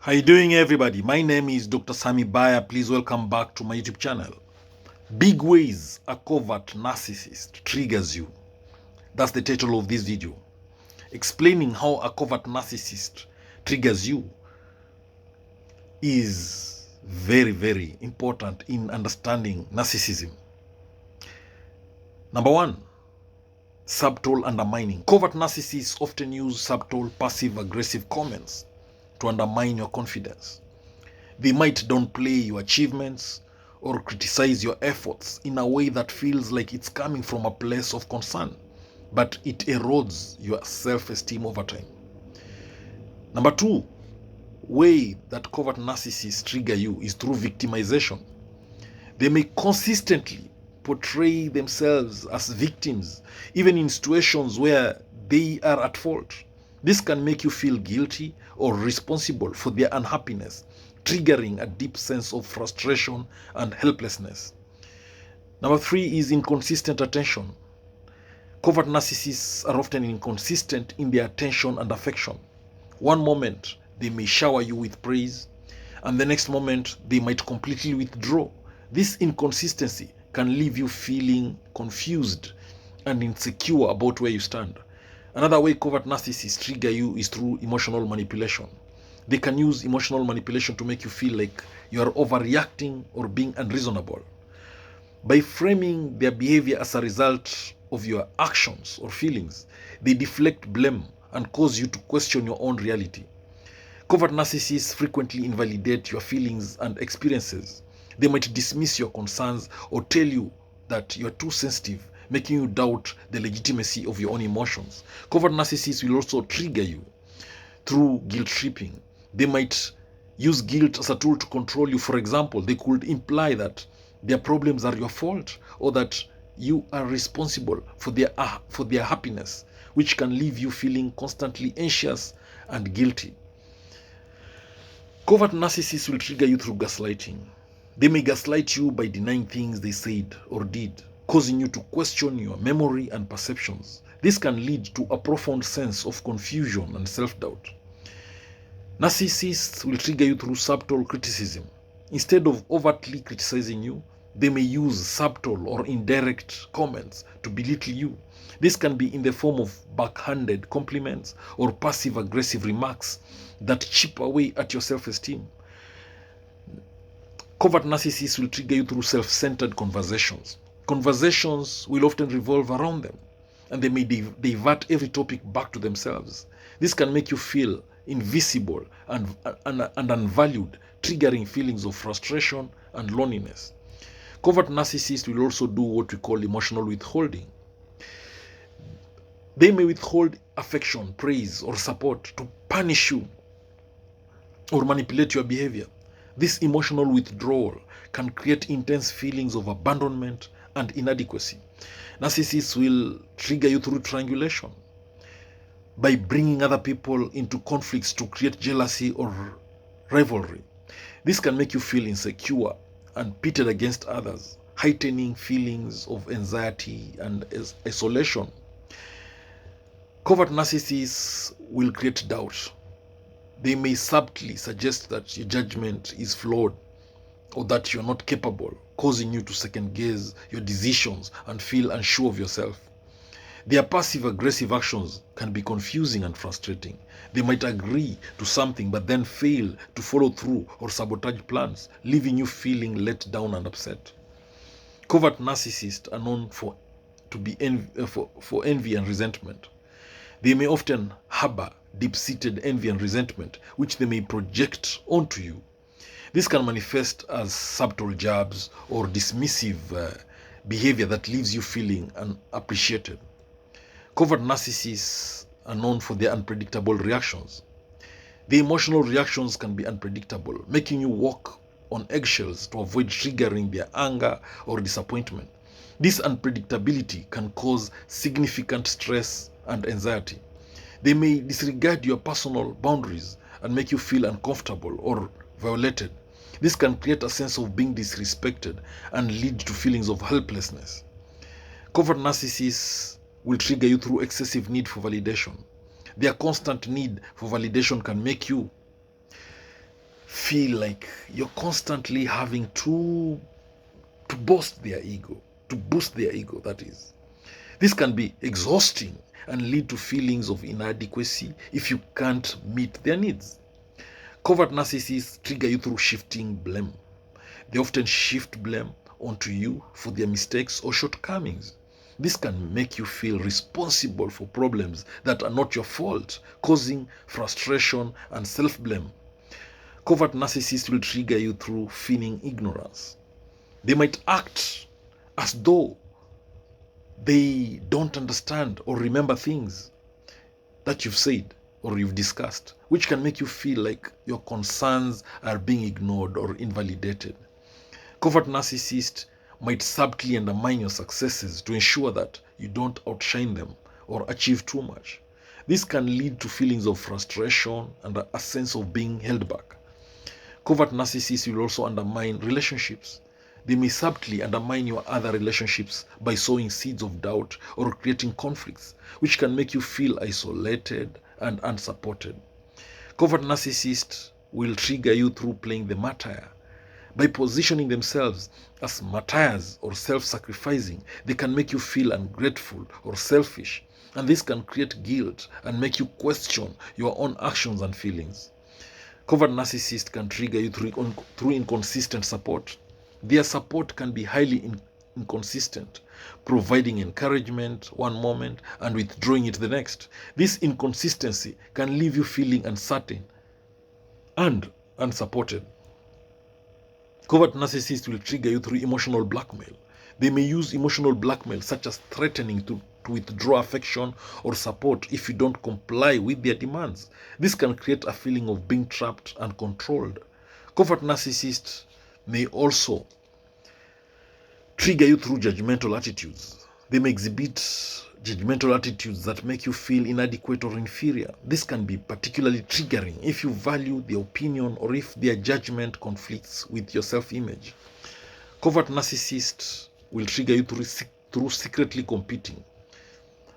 How you doing, everybody? My name is Dr. Sammy BAYA. Please welcome back to my YouTube channel. Big ways a covert narcissist triggers you. That's the title of this video. Explaining how a covert narcissist triggers you is very, very important in understanding narcissism. Number one, subtle undermining. Covert narcissists often use subtle, passive-aggressive comments to undermine your confidence. They might downplay your achievements or criticize your efforts in a way that feels like it's coming from a place of concern, but it erodes your self-esteem over time. Number two, way that covert narcissists trigger you is through victimization. They may consistently portray themselves as victims, even in situations where they are at fault. This can make you feel guilty or responsible for their unhappiness, triggering a deep sense of frustration and helplessness. Number three is inconsistent attention. Covert narcissists are often inconsistent in their attention and affection. One moment, they may shower you with praise, and the next moment, they might completely withdraw. This inconsistency can leave you feeling confused and insecure about where you stand. Another way covert narcissists trigger you is through emotional manipulation. They can use emotional manipulation to make you feel like you are overreacting or being unreasonable. By framing their behavior as a result of your actions or feelings, they deflect blame and cause you to question your own reality. Covert narcissists frequently invalidate your feelings and experiences. They might dismiss your concerns or tell you that you are too sensitive, making you doubt the legitimacy of your own emotions. Covert narcissists will also trigger you through guilt tripping. They might use guilt as a tool to control you. For example, they could imply that their problems are your fault or that you are responsible for their happiness, which can leave you feeling constantly anxious and guilty. Covert narcissists will trigger you through gaslighting. They may gaslight you by denying things they said or did, causing you to question your memory and perceptions. This can lead to a profound sense of confusion and self-doubt. Narcissists will trigger you through subtle criticism. Instead of overtly criticizing you, they may use subtle or indirect comments to belittle you. This can be in the form of backhanded compliments or passive-aggressive remarks that chip away at your self-esteem. Covert narcissists will trigger you through self-centered conversations. Conversations will often revolve around them, and they may divert every topic back to themselves. This can make you feel invisible and unvalued, triggering feelings of frustration and loneliness. Covert narcissists will also do what we call emotional withholding. They may withhold affection, praise, or support to punish you or manipulate your behavior. This emotional withdrawal can create intense feelings of abandonment and inadequacy. Narcissists will trigger you through triangulation by bringing other people into conflicts to create jealousy or rivalry. This can make you feel insecure and pitted against others, heightening feelings of anxiety and isolation. Covert narcissists will create doubt. They may subtly suggest that your judgment is flawed or that you're not capable, causing you to second guess your decisions and feel unsure of yourself. Their passive-aggressive actions can be confusing and frustrating. They might agree to something but then fail to follow through or sabotage plans, leaving you feeling let down and upset. Covert narcissists are known for envy and resentment. They may often harbor deep-seated envy and resentment, which they may project onto you. This can manifest as subtle jabs or dismissive behavior that leaves you feeling unappreciated. Covert narcissists are known for their unpredictable reactions. The emotional reactions can be unpredictable, making you walk on eggshells to avoid triggering their anger or disappointment. This unpredictability can cause significant stress and anxiety. They may disregard your personal boundaries and make you feel uncomfortable or violated. This can create a sense of being disrespected and lead to feelings of helplessness. Covert narcissists will trigger you through excessive need for validation. Their constant need for validation can make you feel like you're constantly having to boost their ego, that is. This can be exhausting and lead to feelings of inadequacy if you can't meet their needs. Covert narcissists trigger you through shifting blame. They often shift blame onto you for their mistakes or shortcomings. This can make you feel responsible for problems that are not your fault, causing frustration and self-blame. Covert narcissists will trigger you through feigning ignorance. They might act as though they don't understand or remember things that you've said or you've discussed, which can make you feel like your concerns are being ignored or invalidated. Covert narcissists might subtly undermine your successes to ensure that you don't outshine them or achieve too much. This can lead to feelings of frustration and a sense of being held back. Covert narcissists will also undermine relationships. They may subtly undermine your other relationships by sowing seeds of doubt or creating conflicts, which can make you feel isolated and unsupported. Covert narcissists will trigger you through playing the martyr. By positioning themselves as martyrs or self-sacrificing, they can make you feel ungrateful or selfish, and this can create guilt and make you question your own actions and feelings. Covert narcissists can trigger you through inconsistent support. Their support can be highly inconsistent, providing encouragement one moment and withdrawing it the next. This inconsistency can leave you feeling uncertain and unsupported. Covert narcissists will trigger you through emotional blackmail. They may use emotional blackmail, such as threatening to withdraw affection or support if you don't comply with their demands. This can create a feeling of being trapped and controlled. Covert narcissists may also trigger you through judgmental attitudes. They may exhibit judgmental attitudes that make you feel inadequate or inferior. This can be particularly triggering if you value their opinion or if their judgment conflicts with your self-image. Covert narcissists will trigger you through secretly competing.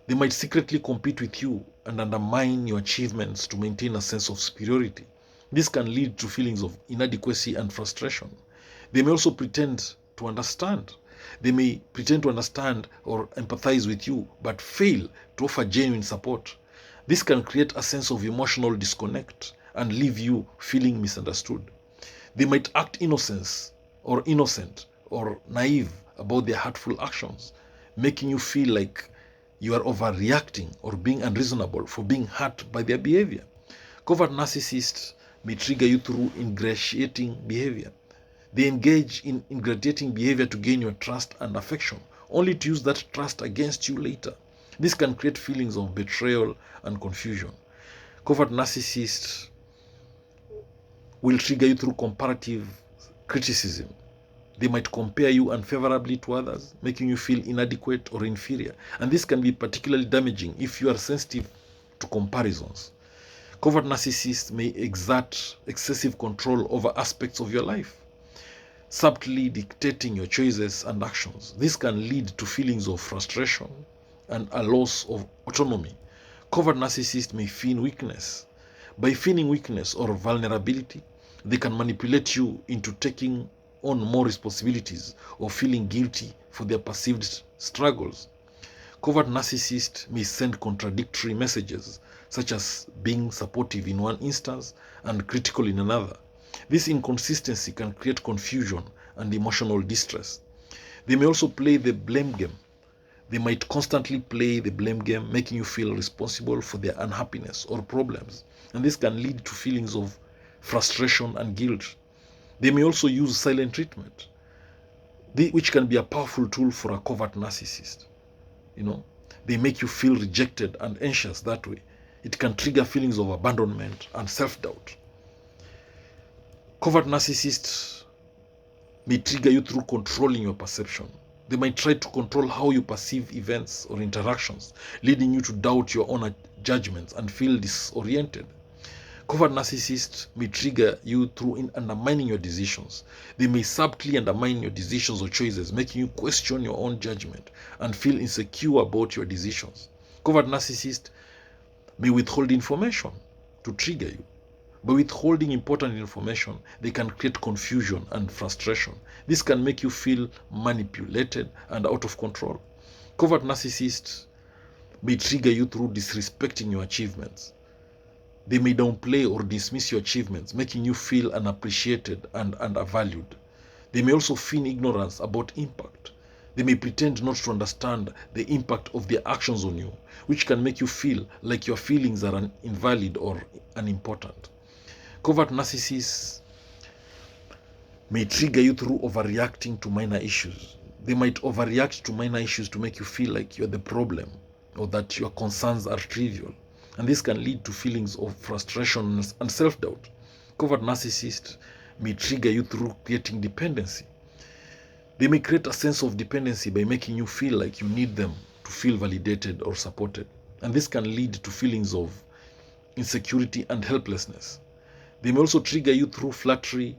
They might secretly compete with you and undermine your achievements to maintain a sense of superiority. This can lead to feelings of inadequacy and frustration. They may also pretend to understand. They may pretend to understand or empathize with you, but fail to offer genuine support. This can create a sense of emotional disconnect and leave you feeling misunderstood. They might act innocent or naive about their hurtful actions, making you feel like you are overreacting or being unreasonable for being hurt by their behavior. Covert narcissists may trigger you through ingratiating behavior. They engage in ingratiating behavior to gain your trust and affection, only to use that trust against you later. This can create feelings of betrayal and confusion. Covert narcissists will trigger you through comparative criticism. They might compare you unfavorably to others, making you feel inadequate or inferior. And this can be particularly damaging if you are sensitive to comparisons. Covert narcissists may exert excessive control over aspects of your life, subtly dictating your choices and actions. This can lead to feelings of frustration and a loss of autonomy. Covert narcissists may feign weakness. By feigning weakness or vulnerability, they can manipulate you into taking on more responsibilities or feeling guilty for their perceived struggles. Covert narcissists may send contradictory messages, such as being supportive in one instance and critical in another. This inconsistency can create confusion and emotional distress. They may also play the blame game. They might constantly play the blame game, making you feel responsible for their unhappiness or problems. And this can lead to feelings of frustration and guilt. They may also use silent treatment, which can be a powerful tool for a covert narcissist. They make you feel rejected and anxious that way. It can trigger feelings of abandonment and self-doubt. Covert narcissists may trigger you through controlling your perception. They might try to control how you perceive events or interactions, leading you to doubt your own judgments and feel disoriented. Covert narcissists may trigger you through undermining your decisions. They may subtly undermine your decisions or choices, making you question your own judgment and feel insecure about your decisions. Covert narcissists may withhold information to trigger you. By withholding important information, they can create confusion and frustration. This can make you feel manipulated and out of control. Covert narcissists may trigger you through disrespecting your achievements. They may downplay or dismiss your achievements, making you feel unappreciated and undervalued. They may also feign ignorance about impact. They may pretend not to understand the impact of their actions on you, which can make you feel like your feelings are invalid or unimportant. Covert narcissists may trigger you through overreacting to minor issues. They might overreact to minor issues to make you feel like you're the problem or that your concerns are trivial. And this can lead to feelings of frustration and self-doubt. Covert narcissists may trigger you through creating dependency. They may create a sense of dependency by making you feel like you need them to feel validated or supported. And this can lead to feelings of insecurity and helplessness. They may also trigger you through flattery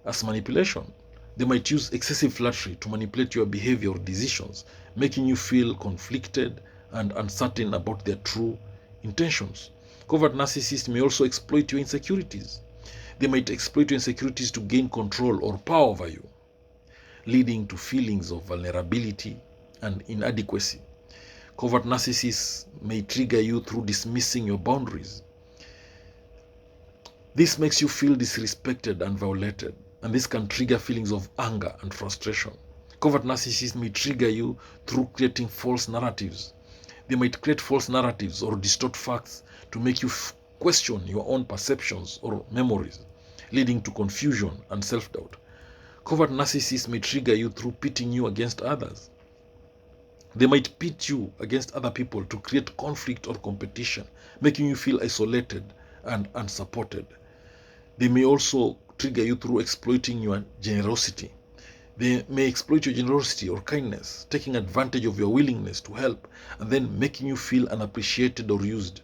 as manipulation. They might use excessive flattery to manipulate your behavior or decisions, making you feel conflicted and uncertain about their true intentions. Covert narcissists may also exploit your insecurities. They might exploit your insecurities to gain control or power over you, leading to feelings of vulnerability and inadequacy. Covert narcissists may trigger you through dismissing your boundaries. This makes you feel disrespected and violated, and this can trigger feelings of anger and frustration. Covert narcissists may trigger you through creating false narratives. They might create false narratives or distort facts to make you question your own perceptions or memories, leading to confusion and self-doubt. Covert narcissists may trigger you through pitting you against others. They might pit you against other people to create conflict or competition, making you feel isolated and unsupported. They may also trigger you through exploiting your generosity. They may exploit your generosity or kindness, taking advantage of your willingness to help and then making you feel unappreciated or used.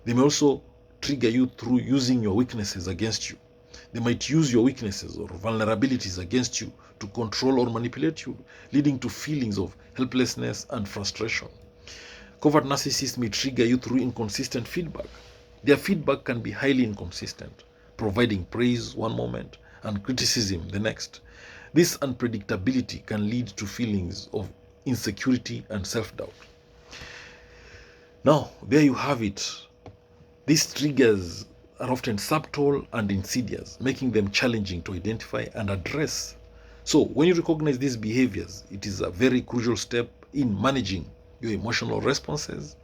They may also trigger you through using your weaknesses against you. They might use your weaknesses or vulnerabilities against you to control or manipulate you, leading to feelings of helplessness and frustration. Covert narcissists may trigger you through inconsistent feedback. Their feedback can be highly inconsistent, providing praise one moment and criticism the next. This unpredictability can lead to feelings of insecurity and self-doubt. Now, there you have it. These triggers are often subtle and insidious, making them challenging to identify and address. So, when you recognize these behaviors, it is a very crucial step in managing your emotional responses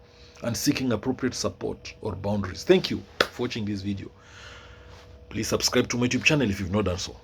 and seeking appropriate support or boundaries. Thank you for watching this video. Please subscribe to my YouTube channel if you've not done so.